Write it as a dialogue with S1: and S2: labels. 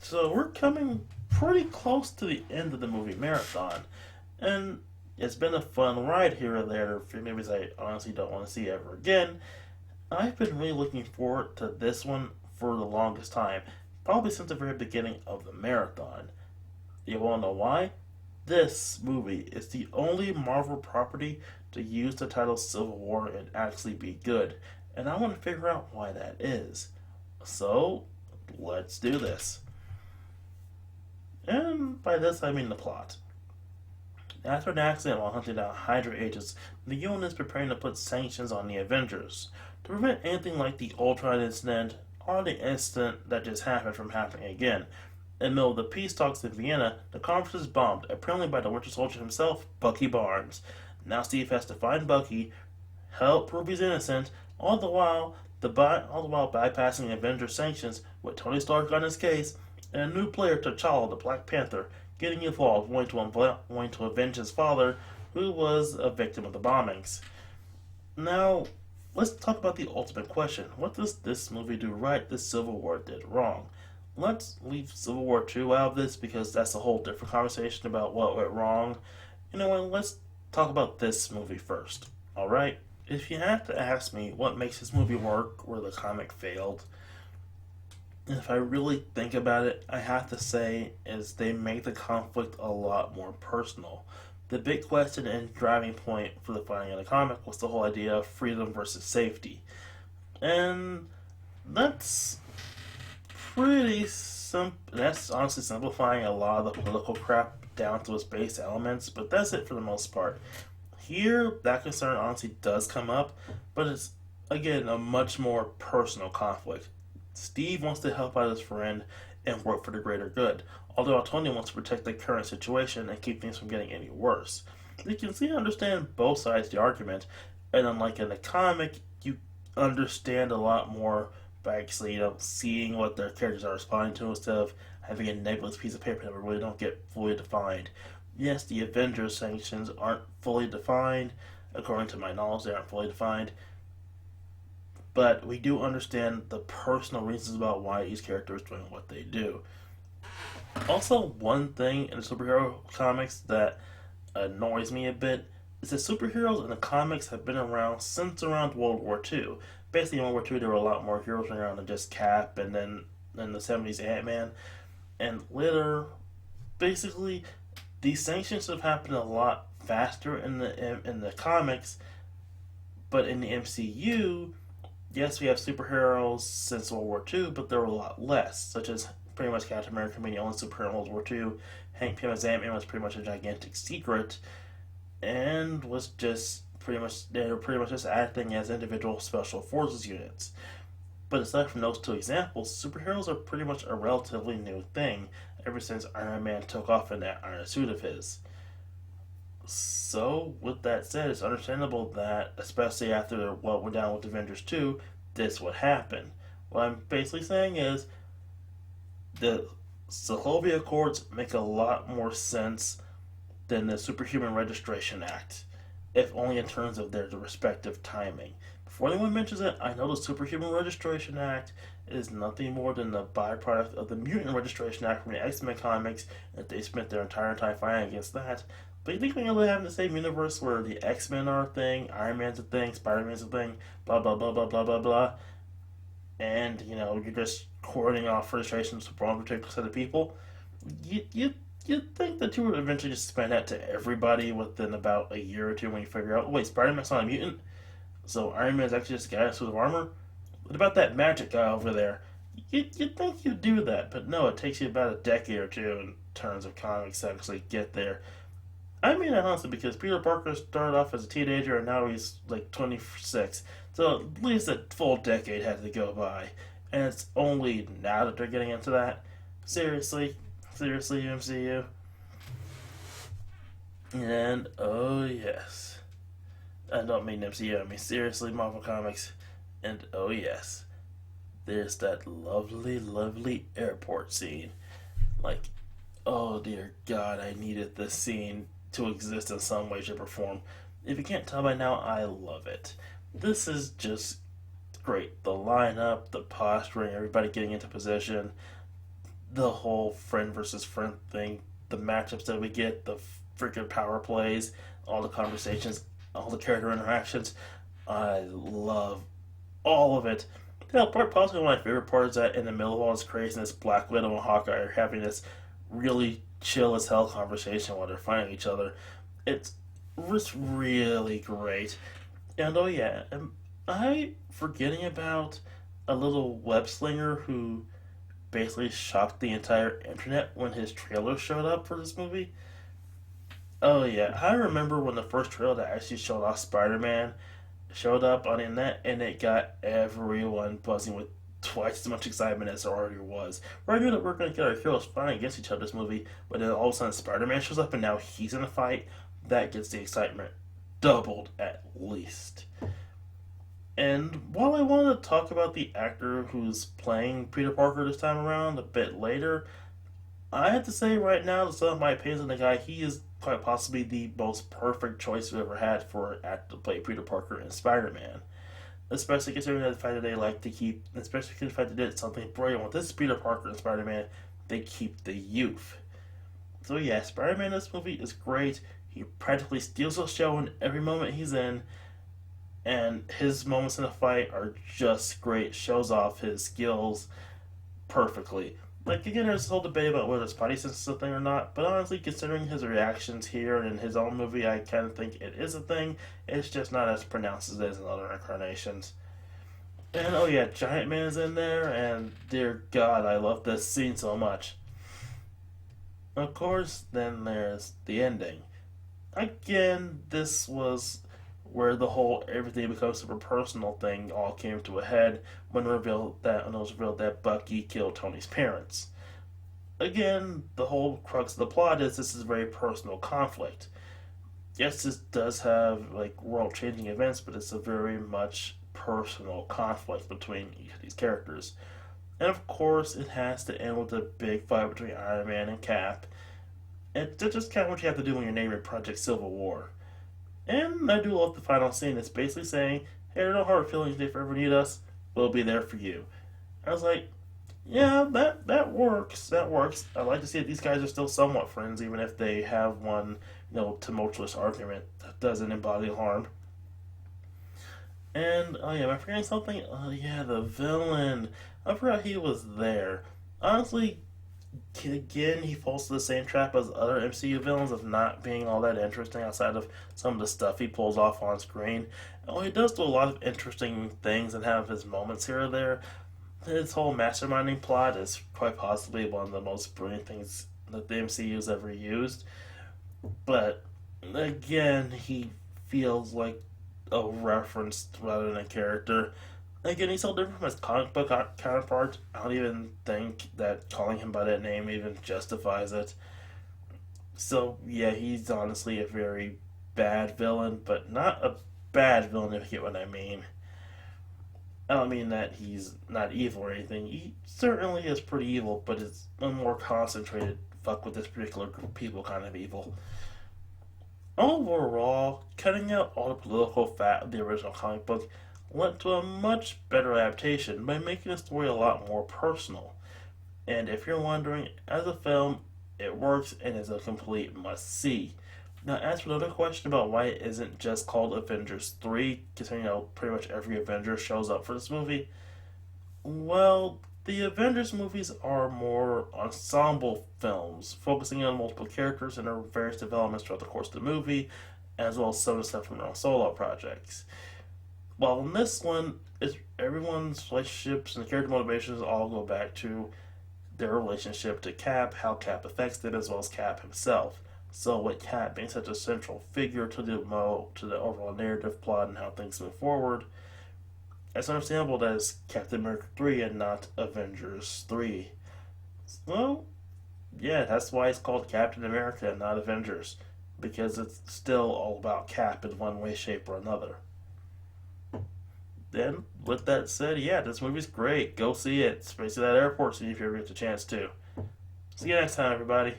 S1: So we're coming pretty close to the end of the movie marathon, and it's been a fun ride here and there for movies I honestly don't want to see ever again. I've been really looking forward to this one for the longest time, probably since the very beginning of the marathon. You want to know why? This movie is the only Marvel property to use the title Civil War and actually be good, and I want to figure out why that is. So, let's do this. And by this I mean the plot. After an accident while hunting down Hydra agents, the UN is preparing to put sanctions on the Avengers to prevent anything like the Ultron incident or the incident that just happened from happening again. In the middle of the peace talks in Vienna, the conference is bombed, apparently by the Winter Soldier himself, Bucky Barnes. Now Steve has to find Bucky, help prove he's innocent, all the while bypassing Avengers sanctions with Tony Stark on his case, and a new player, T'Challa, the Black Panther, getting involved, wanting to avenge his father, who was a victim of the bombings. Now, let's talk about the ultimate question. What does this movie do right this Civil War did wrong? Let's leave Civil War 2 out of this because that's a whole different conversation about what went wrong. You know what? Let's talk about this movie first. Alright? If you have to ask me what makes this movie work where the comic failed, if I really think about it, I have to say is they make the conflict a lot more personal. The big question and driving point for the fighting in the comic was the whole idea of freedom versus safety. And that's that's honestly simplifying a lot of the political crap down to its base elements, but that's it for the most part. Here, that concern honestly does come up, but it's again a much more personal conflict. Steve wants to help out his friend and work for the greater good, although Antonio wants to protect the current situation and keep things from getting any worse. You can see and understand both sides of the argument, and unlike in the comic, you understand a lot more by actually, seeing what their characters are responding to instead of having a nebulous piece of paper that we really don't get fully defined. Yes, the Avengers sanctions aren't fully defined. According to my knowledge, they aren't fully defined. But we do understand the personal reasons about why each character is doing what they do. Also, one thing in the superhero comics that annoys me a bit is that superheroes in the comics have been around since around World War II. Basically, in World War II, there were a lot more heroes around than just Cap, and then in the 70s, Ant-Man. And later, basically, these sanctions have happened a lot faster in the comics, but in the MCU, yes, we have superheroes since World War II, but there were a lot less, such as pretty much Captain America being the only superhero in World War II. Hank Pym as Ant-Man was pretty much a gigantic secret, and was just they were pretty much just acting as individual special forces units. But aside from those two examples, superheroes are pretty much a relatively new thing ever since Iron Man took off in that iron suit of his. So, with that said, it's understandable that, especially after what went down with Avengers 2, this would happen. What I'm basically saying is the Sokovia Accords make a lot more sense than the Superhuman Registration Act, if only in terms of their respective timing. Before anyone mentions it, I know the Superhuman Registration Act is nothing more than the byproduct of the Mutant Registration Act from the X-Men comics, and they spent their entire time fighting against that. But you think we really have in the same universe where the X-Men are a thing, Iron Man's a thing, Spider-Man's a thing, blah blah blah blah blah blah blah, and you're just coordinating off registrations for one particular set of people? You'd think that you would eventually just expand that to everybody within about a year or two when you figure out, wait, Spider-Man's not a mutant, so Iron Man's actually just a guy in a suit of armor? What about that magic guy over there? You'd think you'd do that, but no, it takes you about a decade or two in terms of comics to actually get there. I mean that honestly because Peter Parker started off as a teenager and now he's like 26. So at least a full decade had to go by. And it's only now that they're getting into that. Seriously? Seriously, MCU? And oh yes. I don't mean MCU, I mean seriously, Marvel Comics. And oh yes. There's that lovely, lovely airport scene. Like, oh dear God, I needed this scene to exist in some way, shape, or form. If you can't tell by now, I love it. This is just great. The lineup, the posturing, everybody getting into position, the whole friend versus friend thing, the matchups that we get, the freaking power plays, all the conversations, all the character interactions. I love all of it. Possibly one of my favorite parts is that in the middle of all this craziness, Black Widow and Hawkeye are having this really chill as hell conversation while they're fighting each other. It's just really great. And oh yeah, am I forgetting about a little web slinger who basically shocked the entire internet when his trailer showed up for this movie? Oh yeah, I remember when the first trailer that actually showed off Spider-Man showed up on the internet, and it got everyone buzzing with twice as much excitement as there already was. We knew that we're going to get our heroes fighting against each other this movie, but then all of a sudden Spider-Man shows up, and now he's in a fight. That gets the excitement doubled at least. And while I wanted to talk about the actor who's playing Peter Parker this time around a bit later, I have to say right now, to sum up my opinions on the guy, he is quite possibly the most perfect choice we've ever had for an actor to play Peter Parker in Spider-Man. Especially considering the fact that they like to keep, especially considering the fact that they did something brilliant with this Peter Parker in Spider-Man, they keep the youth. So yeah, Spider-Man in this movie is great. He practically steals the show in every moment he's in, and his moments in the fight are just great. Shows off his skills perfectly. Like again, there's this whole debate about whether Spidey sense is a thing or not. But honestly, considering his reactions here and in his own movie, I kind of think it is a thing. It's just not as pronounced as it is in other incarnations. And oh yeah, Giant Man is in there, and dear God, I love this scene so much. Of course, then there's the ending. Again, this was where the whole everything becomes super personal thing all came to a head when it was revealed that Bucky killed Tony's parents. Again, the whole crux of the plot is this is a very personal conflict. Yes, this does have like world changing events, but it's a very much personal conflict between each of these characters. And of course, it has to end with a big fight between Iron Man and Cap. And that's just kind of what you have to do when you're naming Project Civil War. And I do love the final scene. It's basically saying, hey, no hard feelings if you ever need us. We'll be there for you. I was like, yeah, that works. That works. I like to see that these guys are still somewhat friends, even if they have one, tumultuous argument that doesn't embody harm. And, oh yeah, am I forgetting something? Oh yeah, the villain. I forgot he was there. Honestly, again, he falls to the same trap as other MCU villains of not being all that interesting outside of some of the stuff he pulls off on screen. Oh, he does do a lot of interesting things and have his moments here or there. His whole masterminding plot is quite possibly one of the most brilliant things that the MCU's ever used. But again, he feels like a reference rather than a character. Again, he's so different from his comic book counterpart. I don't even think that calling him by that name even justifies it. So, yeah, he's honestly a very bad villain, but not a bad villain if you get what I mean. I don't mean that he's not evil or anything. He certainly is pretty evil, but it's a more concentrated fuck with this particular group of people kind of evil. Overall, cutting out all the political fat of the original comic book led to a much better adaptation by making the story a lot more personal. And if you're wondering, as a film, it works and is a complete must see. Now, as for another question about why it isn't just called Avengers 3, considering pretty much every Avenger shows up for this movie, well, the Avengers movies are more ensemble films, focusing on multiple characters and their various developments throughout the course of the movie, as well as some of the stuff from their own solo projects. While in this one, it's everyone's relationships and character motivations all go back to their relationship to Cap, how Cap affects them, as well as Cap himself. So with Cap being such a central figure to the overall narrative plot and how things move forward, it's understandable that it's Captain America 3 and not Avengers 3. So, yeah, that's why it's called Captain America and not Avengers. Because it's still all about Cap in one way, shape, or another. Then, with that said, yeah, this movie's great. Go see it. Especially that airport scene if you ever get the chance to. See you next time, everybody.